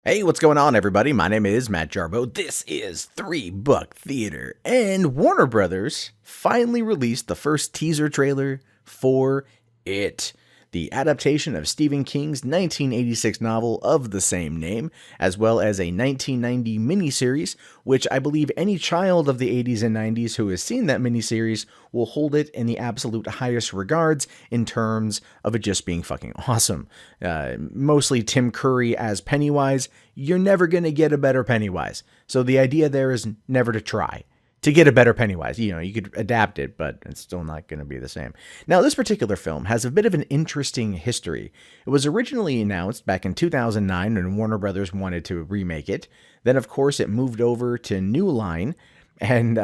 Hey, what's going on, everybody? My name is Matt Jarbo. This is Three Buck Theater, and Warner Brothers finally released the first teaser trailer for It, the adaptation of Stephen King's 1986 novel of the same name, as well as a 1990 miniseries, which I believe any child of the 80s and 90s who has seen that miniseries will hold it in the absolute highest regards in terms of it just being fucking awesome. Mostly Tim Curry as Pennywise. You're never going to get a better Pennywise. So the idea there is never to try to get a better Pennywise. You know, you could adapt it, but it's still not going to be the same. Now, this particular film has a bit of an interesting history. It was originally announced back in 2009 when Warner Brothers wanted to remake it. Then, of course, it moved over to New Line, and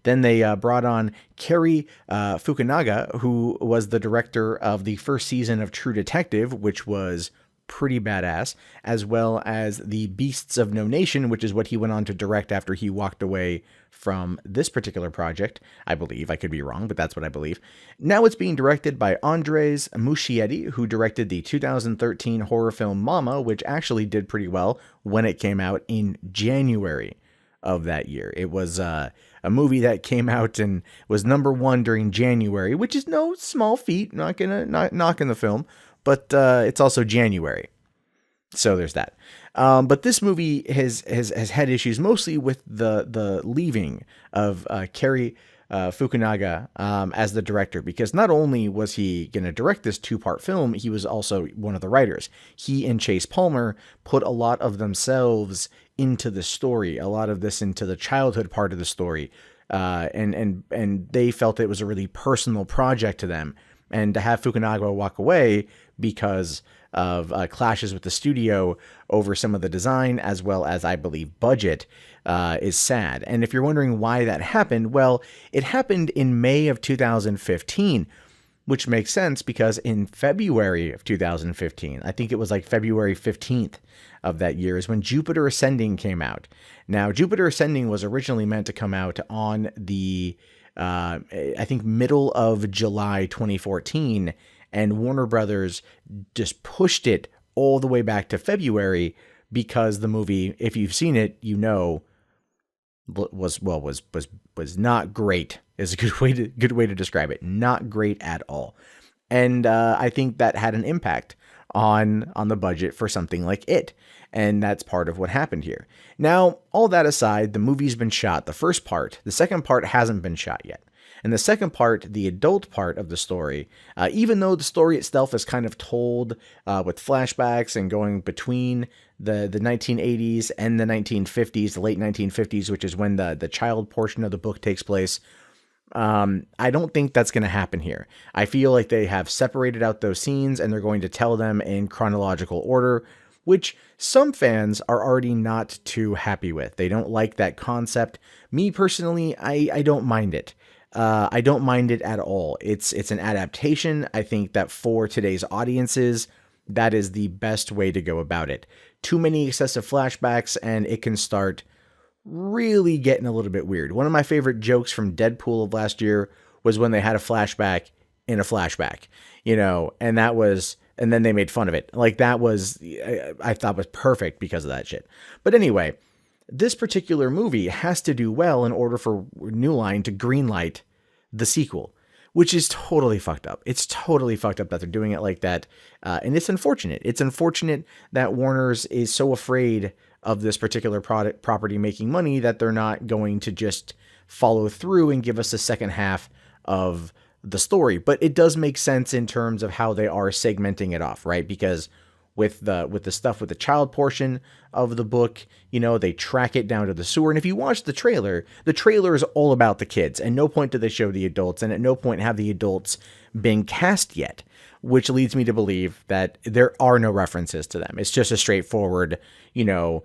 then they brought on Cary Fukunaga, who was the director of the first season of True Detective, which was pretty badass, as well as The Beasts of No Nation, which is what he went on to direct after he walked away from this particular project. I believe. I could be wrong, but that's what I believe. Now it's being directed by Andres Muschietti, who directed the 2013 horror film Mama, which actually did pretty well when it came out in January of that year. It was a movie that came out and was #1 during January, which is no small feat. Not knocking the film, but it's also January, so there's that. But this movie has had issues mostly with the leaving of Cary Fukunaga as the director, because not only was he going to direct this 2-part film, he was also one of the writers. He and Chase Palmer put a lot of themselves into the story, a lot of this into the childhood part of the story, and they felt it was a really personal project to them. And to have Fukunaga walk away because of clashes with the studio over some of the design, as well as, I believe, budget, is sad. And if you're wondering why that happened, well, it happened in May of 2015, which makes sense because in February of 2015, I think it was like February 15th of that year, is when Jupiter Ascending came out. Now, Jupiter Ascending was originally meant to come out on the I think middle of July 2014, and Warner Brothers just pushed it all the way back to February because the movie, if you've seen it, you know, was not great. Is a good way to describe it. Not great at all, and I think that had an impact on the budget for something like It. And that's part of what happened here. Now, all that aside, the movie's been shot. The first part, the second part hasn't been shot yet. And the second part, the adult part of the story, even though the story itself is kind of told with flashbacks and going between the 1980s and the 1950s, the late 1950s, which is when the child portion of the book takes place, I don't think that's going to happen here. I feel like they have separated out those scenes and they're going to tell them in chronological order, which some fans are already not too happy with. They don't like that concept. Me personally, I don't mind it. I don't mind it at all. It's an adaptation. I think that for today's audiences, that is the best way to go about it. Too many excessive flashbacks and it can start really getting a little bit weird. One of my favorite jokes from Deadpool of last year was when they had a flashback in a flashback, you know, and then they made fun of it. Like, that was, I thought was perfect because of that shit. But anyway, this particular movie has to do well in order for New Line to greenlight the sequel, which is totally fucked up. It's totally fucked up that they're doing it like that. And it's unfortunate. It's unfortunate that Warner's is so afraid of this particular property making money that they're not going to just follow through and give us a second half of the story. But it does make sense in terms of how they are segmenting it off, right? Because with the stuff with the child portion of the book, you know, they track it down to the sewer. And if you watch the trailer is all about the kids. And no point do they show the adults, and at no point have the adults been cast yet, which leads me to believe that there are no references to them. It's just a straightforward, you know,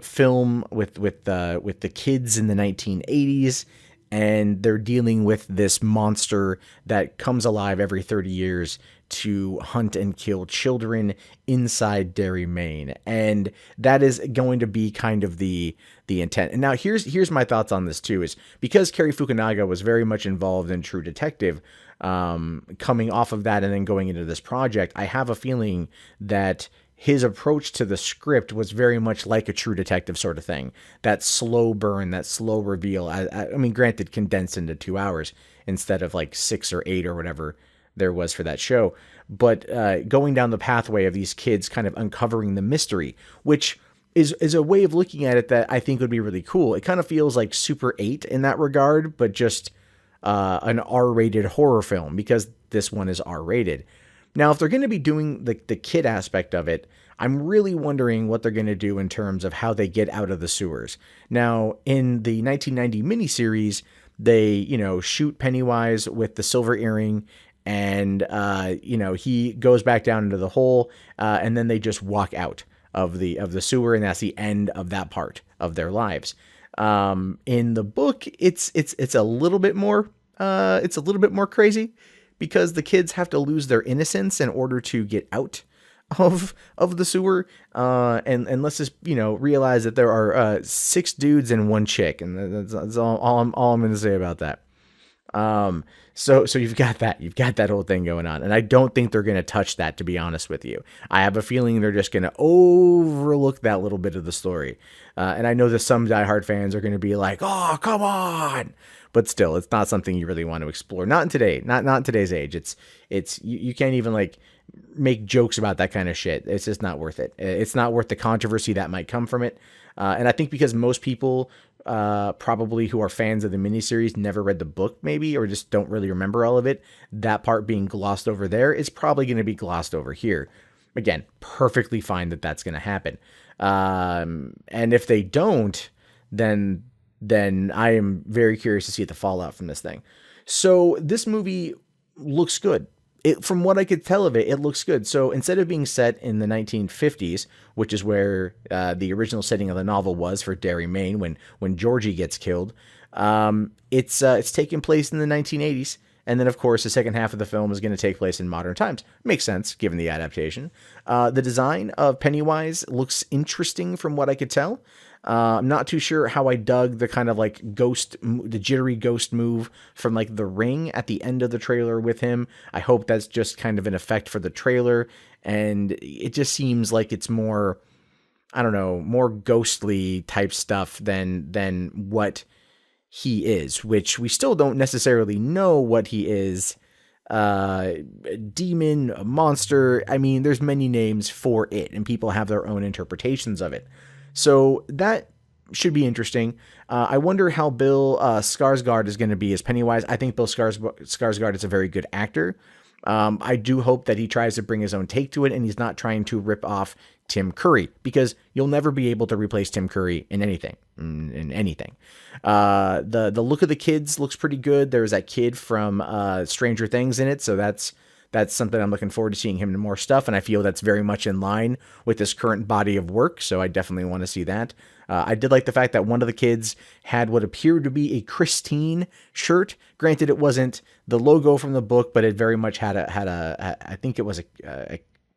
film with the kids in the 1980s. And they're dealing with this monster that comes alive every 30 years to hunt and kill children inside Derry, Maine. And that is going to be kind of the intent. And now here's my thoughts on this too, is because Cary Fukunaga was very much involved in True Detective, coming off of that and then going into this project, I have a feeling that his approach to the script was very much like a True Detective sort of thing. That slow burn, that slow reveal. I mean, granted, condensed into 2 hours instead of like 6 or 8 or whatever there was for that show. But going down the pathway of these kids kind of uncovering the mystery, which is a way of looking at it that I think would be really cool. It kind of feels like Super 8 in that regard, but just an R-rated horror film, because this one is R-rated. Now, if they're going to be doing the kid aspect of it, I'm really wondering what they're going to do in terms of how they get out of the sewers. Now, in the 1990 miniseries, they, shoot Pennywise with the silver earring, and, he goes back down into the hole, and then they just walk out of the sewer, and that's the end of that part of their lives. In the book, it's a little bit more, crazy, because the kids have to lose their innocence in order to get out of the sewer. And let's just, realize that there are 6 dudes and 1 chick, and that's all I'm going to say about that. So you've got that whole thing going on, and I don't think they're going to touch that, to be honest with you. I have a feeling they're just going to overlook that little bit of the story. And I know that some diehard fans are going to be like, "Oh, come on." But still, it's not something you really want to explore. Not in today's age. It's you can't even like make jokes about that kind of shit. It's just not worth it. It's not worth the controversy that might come from it. And I think because most people probably who are fans of the miniseries never read the book, maybe, or just don't really remember all of it, that part being glossed over there is probably going to be glossed over here. Again, perfectly fine that that's going to happen. And if they don't, then I am very curious to see the fallout from this thing. So this movie looks good. From what I could tell of it, it looks good. So instead of being set in the 1950s, which is where the original setting of the novel was for Derry, Maine, when Georgie gets killed, it's taking place in the 1980s. And then, of course, the second half of the film is going to take place in modern times. Makes sense, given the adaptation. The design of Pennywise looks interesting from what I could tell. I'm not too sure how I dug the kind of like the jittery ghost move from like The Ring at the end of the trailer with him. I hope that's just kind of an effect for the trailer. And it just seems like it's more, I don't know, more ghostly type stuff than what he is, which we still don't necessarily know what he is. A demon, a monster. I mean, there's many names for it, and people have their own interpretations of it. So that should be interesting. I wonder how Bill Skarsgård is going to be as Pennywise. I think Bill Skarsgård is a very good actor. I do hope that he tries to bring his own take to it, and he's not trying to rip off Tim Curry, because you'll never be able to replace Tim Curry in anything. The look of the kids looks pretty good. There's that kid from Stranger Things in it, so that's something I'm looking forward to seeing him in more stuff, and I feel that's very much in line with his current body of work, so I definitely want to see that. I did like the fact that one of the kids had what appeared to be a Christine shirt. Granted, it wasn't the logo from the book, but it very much had a I think it was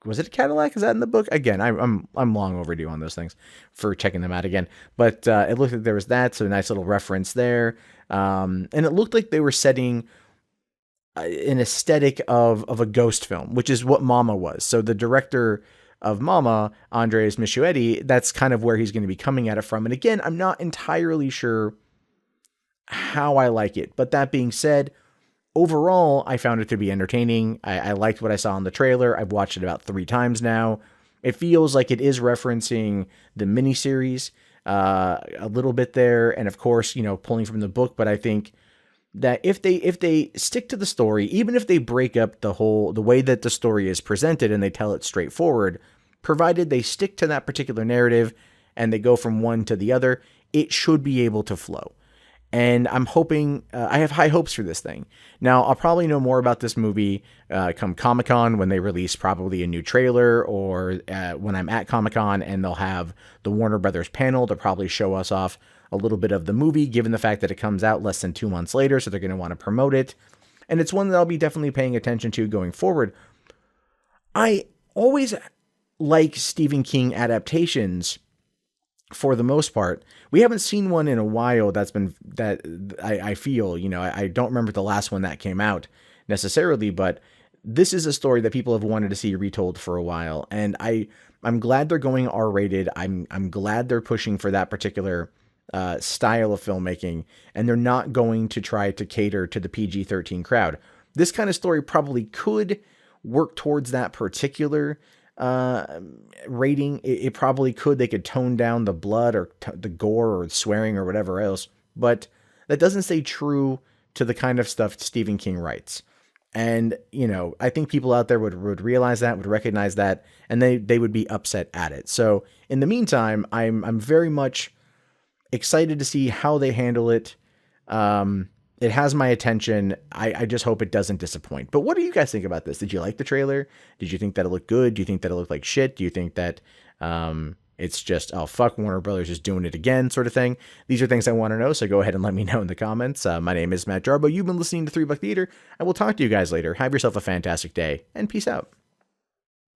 was it a Cadillac? Is that in the book? Again, I'm long overdue on those things for checking them out again. But it looked like there was that, so a nice little reference there. And it looked like they were setting an aesthetic of a ghost film, which is what Mama was. So the director of Mama, Andres Michietti, that's kind of where he's going to be coming at it from. And again, I'm not entirely sure how I like it. But that being said, overall, I found it to be entertaining. I liked what I saw in the trailer. I've watched it about 3 times now. It feels like it is referencing the miniseries a little bit there. And of course, pulling from the book. But I think that if they stick to the story, even if they break up the way that the story is presented and they tell it straightforward, provided they stick to that particular narrative and they go from one to the other, it should be able to flow. And I'm hoping, I have high hopes for this thing. Now, I'll probably know more about this movie come Comic-Con, when they release probably a new trailer, or when I'm at Comic-Con and they'll have the Warner Brothers panel to probably show us off a little bit of the movie, given the fact that it comes out less than 2 months later, so they're going to want to promote it. And it's one that I'll be definitely paying attention to going forward. I always like Stephen King adaptations for the most part. We haven't seen one in a while I feel, I don't remember the last one that came out necessarily, but this is a story that people have wanted to see retold for a while, and I'm glad they're going R-rated. I'm glad they're pushing for that particular style of filmmaking, and they're not going to try to cater to the PG-13 crowd. This kind of story probably could work towards that particular rating. It probably could. They could tone down the blood or the gore or swearing or whatever else, but that doesn't stay true to the kind of stuff Stephen King writes. And, you know, I think people out there would realize that, would recognize that, and they would be upset at it. So in the meantime, I'm very much excited to see how they handle it. It has my attention. I just hope it doesn't disappoint. But what do you guys think about this? Did you like the trailer? Did you think that it looked good? Do you think that it looked like shit? Do you think that it's just, oh, fuck, Warner Brothers is doing it again sort of thing? These are things I want to know, so go ahead and let me know in the comments. My name is Matt Jarbo. You've been listening to 3 Buck Theater. I will talk to you guys later. Have yourself a fantastic day, and peace out.